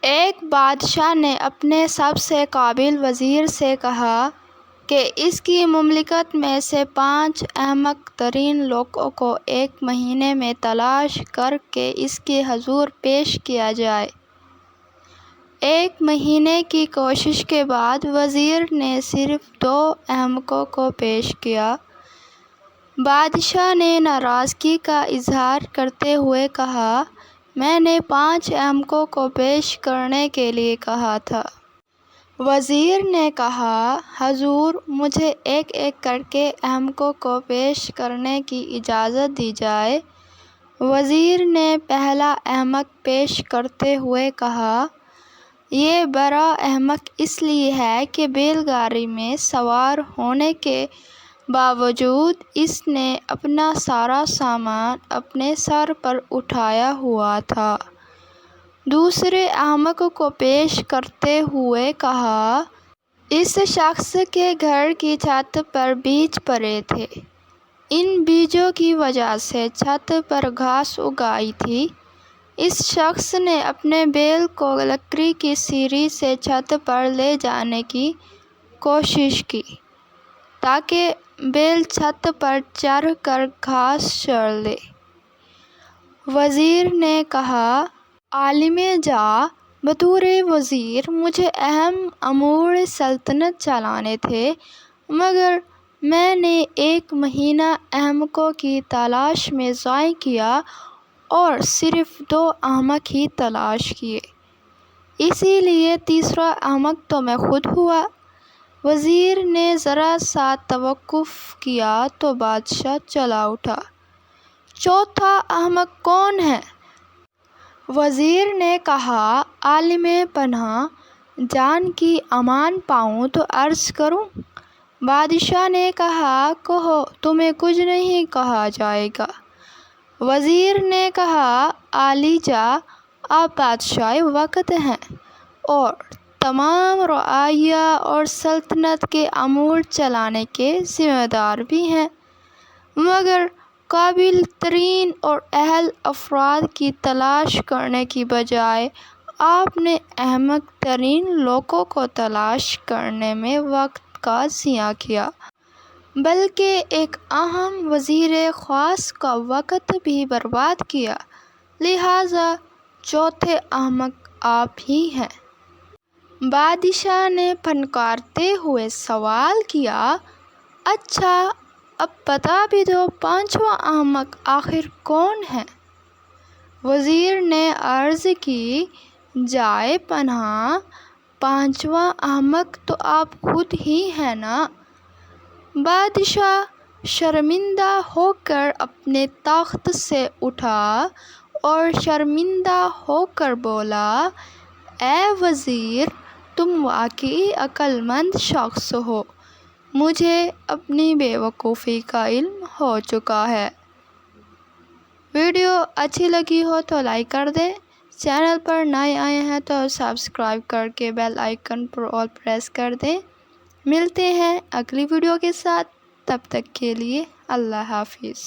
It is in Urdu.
ایک بادشاہ نے اپنے سب سے قابل وزیر سے کہا کہ اس کی مملکت میں سے 5 احمق ترین لوگوں کو 1 مہینے میں تلاش کر کے اس کے حضور پیش کیا جائے۔ 1 مہینے کی کوشش کے بعد وزیر نے صرف 2 احمقوں کو پیش کیا۔ بادشاہ نے ناراضگی کا اظہار کرتے ہوئے کہا، میں نے 5 احمقوں کو پیش کرنے کے لیے کہا تھا۔ وزیر نے کہا، حضور مجھے ایک ایک کر کے احمقوں کو پیش کرنے کی اجازت دی جائے۔ وزیر نے پہلا احمق پیش کرتے ہوئے کہا، یہ بڑا احمق اس لیے ہے کہ بیل گاڑی میں سوار ہونے کے باوجود اس نے اپنا سارا سامان اپنے سر پر اٹھایا ہوا تھا۔ دوسرے احمق کو پیش کرتے ہوئے کہا، اس شخص کے گھر کی چھت پر بیج پڑے تھے۔ ان بیجوں کی وجہ سے چھت پر گھاس اگائی تھی۔ اس شخص نے اپنے بیل کو لکڑی کی سیڑھی سے چھت پر لے جانے کی کوشش کی تاکہ بیل چھت پر چڑھ کر گھاس چر لے۔ وزیر نے کہا، عالم جاہ، بطور وزیر مجھے اہم امور سلطنت چلانے تھے، مگر میں نے 1 مہینہ احمقوں کی تلاش میں ضائع کیا اور صرف 2 احمق ہی تلاش کیے، اسی لیے تیسرا احمق تو میں خود ہوا۔ وزیر نے ذرا سا توقف کیا تو بادشاہ چلا اٹھا، چوتھا احمق کون ہے؟ وزیر نے کہا، عالم پناہ، جان کی امان پاؤں تو عرض کروں۔ بادشاہ نے کہا، کہو، تمہیں کچھ نہیں کہا جائے گا۔ وزیر نے کہا، عالی جاہ، آپ بادشاہ وقت ہیں اور تمام رعایا اور سلطنت کے امور چلانے کے ذمہ دار بھی ہیں، مگر قابل ترین اور اہل افراد کی تلاش کرنے کی بجائے آپ نے احمق ترین لوگوں کو تلاش کرنے میں وقت کا ضیاع کیا، بلکہ ایک اہم وزیر خاص کا وقت بھی برباد کیا، لہٰذا چوتھے احمق آپ ہی ہیں۔ بادشاہ نے پھنکارتے ہوئے سوال کیا، اچھا اب بتا بھی دو، 5واں احمق آخر کون ہے؟ وزیر نے عرض کی، جائے پناہ، 5واں احمق تو آپ خود ہی ہیں نا۔ بادشاہ شرمندہ ہو کر اپنے تخت سے اٹھا اور شرمندہ ہو کر بولا، اے وزیر، تم واقعی عقل مند شخص ہو، مجھے اپنی بے وقوفی کا علم ہو چکا ہے۔ ویڈیو اچھی لگی ہو تو لائک کر دیں، چینل پر نئے آئے ہیں تو سبسکرائب کر کے بیل آئیکن پر آل پریس کر دیں۔ ملتے ہیں اگلی ویڈیو کے ساتھ، تب تک کے لیے اللہ حافظ۔